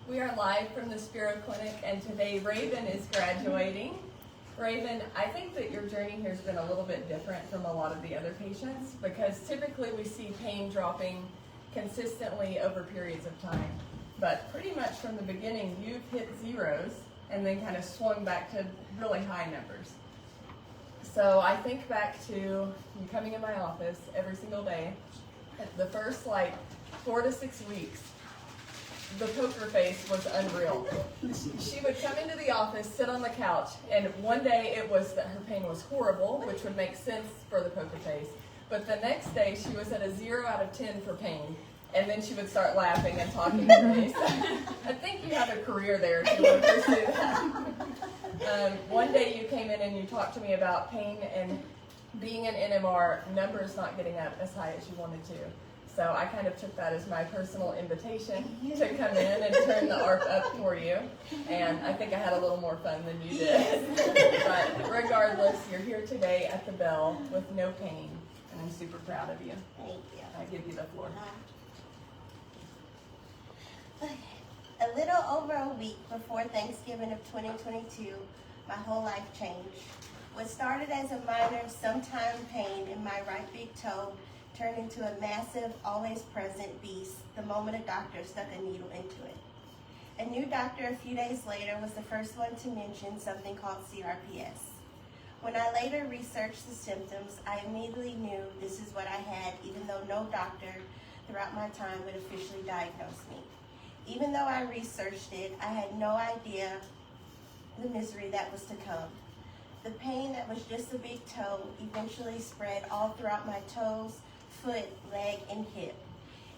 We are live from the Spero Clinic, and today Raven is graduating. Raven, I think that your journey here has been a little bit different from a lot of the other patients because typically we see pain dropping consistently over periods of time. But pretty much from the beginning, you've hit zeros and then kind of swung back to really high numbers. So I think back to you coming in my office every single day. The first 4 to 6 weeks, the poker face was unreal. She would come into the office, sit on the couch, and one day it was that her pain was horrible, which would make sense for the poker face. But the next day she was at a 0 out of 10 for pain, and then she would start laughing and talking to me. So I think you have a career there if you want to pursue that. One day you came in and you talked to me about pain and being an NMR, numbers not getting up as high as you wanted to. So I kind of took that as my personal invitation to come in and turn the ARP up for you. And I think I had a little more fun than you did. But regardless, you're here today at the Bell with no pain. And I'm super proud of you. Thank you. I give you the floor. A little over a week before Thanksgiving of 2022, my whole life changed. What started as a minor, sometime pain in my right big toe turned into a massive, always present beast the moment a doctor stuck a needle into it. A new doctor a few days later was the first one to mention something called CRPS. When I later researched the symptoms, I immediately knew this is what I had, even though no doctor throughout my time would officially diagnose me. Even though I researched it, I had no idea the misery that was to come. The pain that was just a big toe eventually spread all throughout my toes, foot, leg, and hip.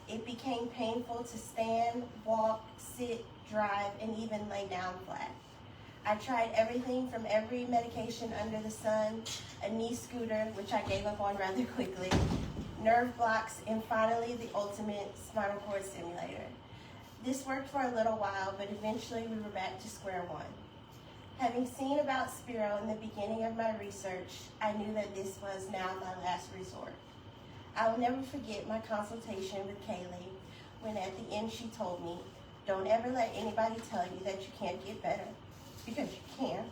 It became painful to stand, walk, sit, drive, and even lay down flat. I tried everything from every medication under the sun, a knee scooter, which I gave up on rather quickly, nerve blocks, and finally the ultimate spinal cord stimulator. This worked for a little while, but eventually we were back to square one. Having seen about Spero in the beginning of my research, I knew that this was now my last resort. I will never forget my consultation with Kaylee when at the end she told me, "Don't ever let anybody tell you that you can't get better, because you can."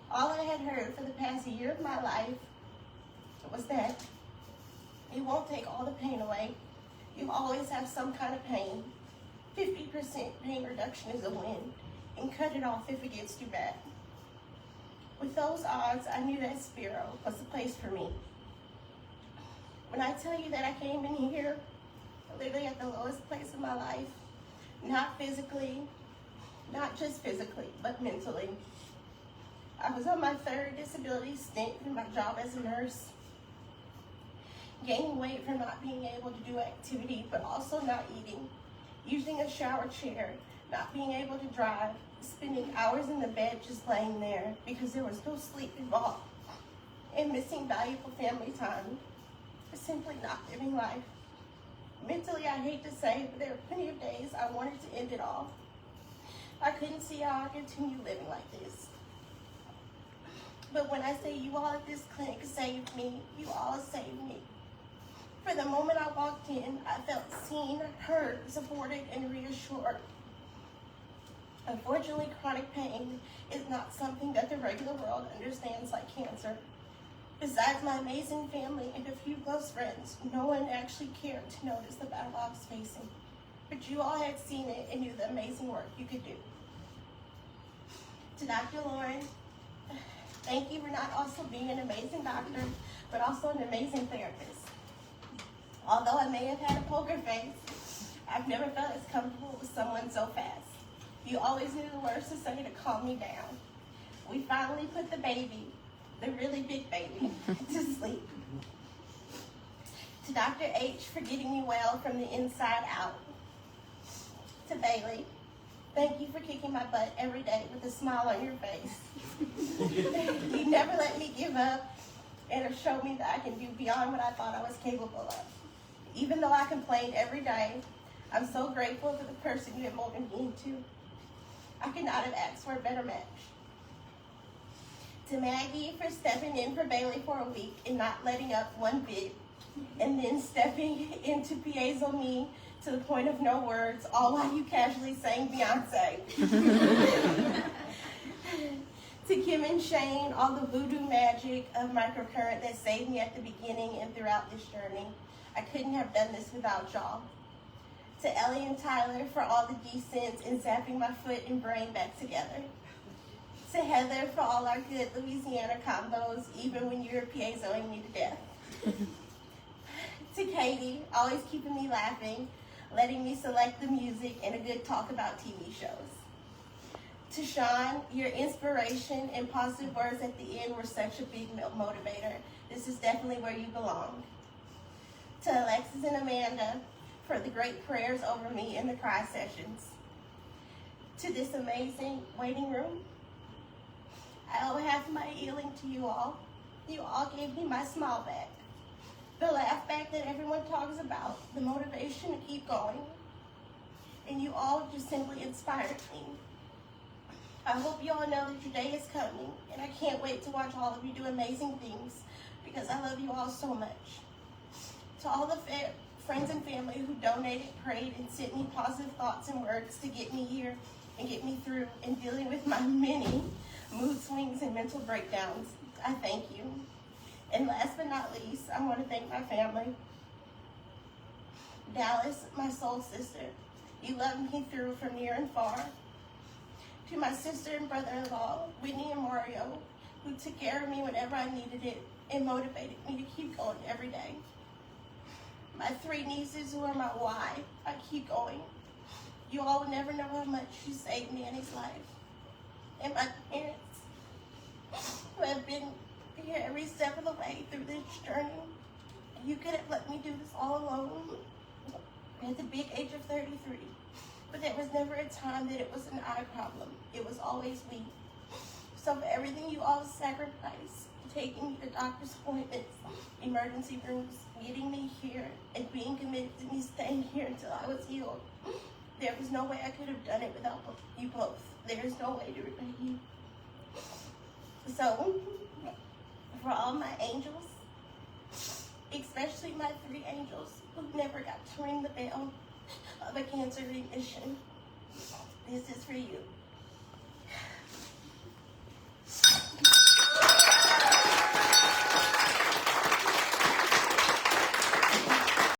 All I had heard for the past year of my life was that it won't take all the pain away. You always have some kind of pain. 50% pain reduction is a win, and cut it off if it gets too bad. With those odds, I knew that Spero was the place for me. When I tell you that I came in here, literally at the lowest place in my life, not physically, not just physically, but mentally. I was on my 3rd disability stint in my job as a nurse, gaining weight from not being able to do activity, but also not eating, using a shower chair, not being able to drive, spending hours in the bed just laying there because there was no sleep involved, and missing valuable family time, simply not living life. Mentally, I hate to say, but there were plenty of days I wanted to end it all. I couldn't see how I continue living like this. But when I say you all at this clinic saved me, you all saved me. For the moment I walked in, I felt seen, heard, supported, and reassured. Unfortunately, chronic pain is not something that the regular world understands like cancer. Besides my amazing family and a few close friends, no one actually cared to notice the battle I was facing. But you all had seen it and knew the amazing work you could do. To Dr. Lauren, thank you for not also being an amazing doctor, but also an amazing therapist. Although I may have had a poker face, I've never felt as comfortable with someone so fast. You always knew the words to say to calm me down. We finally put the baby, the really big baby, to sleep. To Dr. H for getting me well from the inside out. To Bailey, thank you for kicking my butt every day with a smile on your face. You never let me give up and have shown me that I can do beyond what I thought I was capable of. Even though I complained every day, I'm so grateful for the person you have molded me into. I could not have asked for a better match. To Maggie for stepping in for Bailey for a week and not letting up one bit, and then stepping in to Piazza me to the point of no words, all while you casually sang Beyonce. To Kim and Shane, all the voodoo magic of microcurrent that saved me at the beginning and throughout this journey. I couldn't have done this without y'all. To Ellie and Tyler for all the descents and zapping my foot and brain back together. To Heather for all our good Louisiana combos, even when you're piezoing me to death. To Katie, always keeping me laughing, letting me select the music and a good talk about TV shows. To Sean, your inspiration and positive words at the end were such a big motivator. This is definitely where you belong. To Alexis and Amanda for the great prayers over me in the cry sessions. To this amazing waiting room, I owe half of my healing to you all. You all gave me my smile back, the laugh back that everyone talks about, the motivation to keep going, and you all just simply inspired me. I hope you all know that your day is coming, and I can't wait to watch all of you do amazing things because I love you all so much. To all the friends and family who donated, prayed, and sent me positive thoughts and words to get me here and get me through and dealing with my many mood swings and mental breakdowns, I thank you. And last but not least, I want to thank my family. Dallas, my soul sister, you loved me through from near and far. To my sister and brother-in-law, Whitney and Mario, who took care of me whenever I needed it and motivated me to keep going every day. My 3 nieces who are my why, I keep going. You all would never know how much you saved Manny's life. And my parents, who have been here every step of the way through this journey. You could have let me do this all alone at the big age of 33. But there was never a time that it was an I problem. It was always we. So for everything you all sacrificed, taking me to doctor's appointments, emergency rooms, getting me here, and being committed to me staying here until I was healed, there was no way I could have done it without you both. There is no way to repay you. So, for all my angels, especially my 3 angels who never got to ring the bell of a cancer remission, this is for you.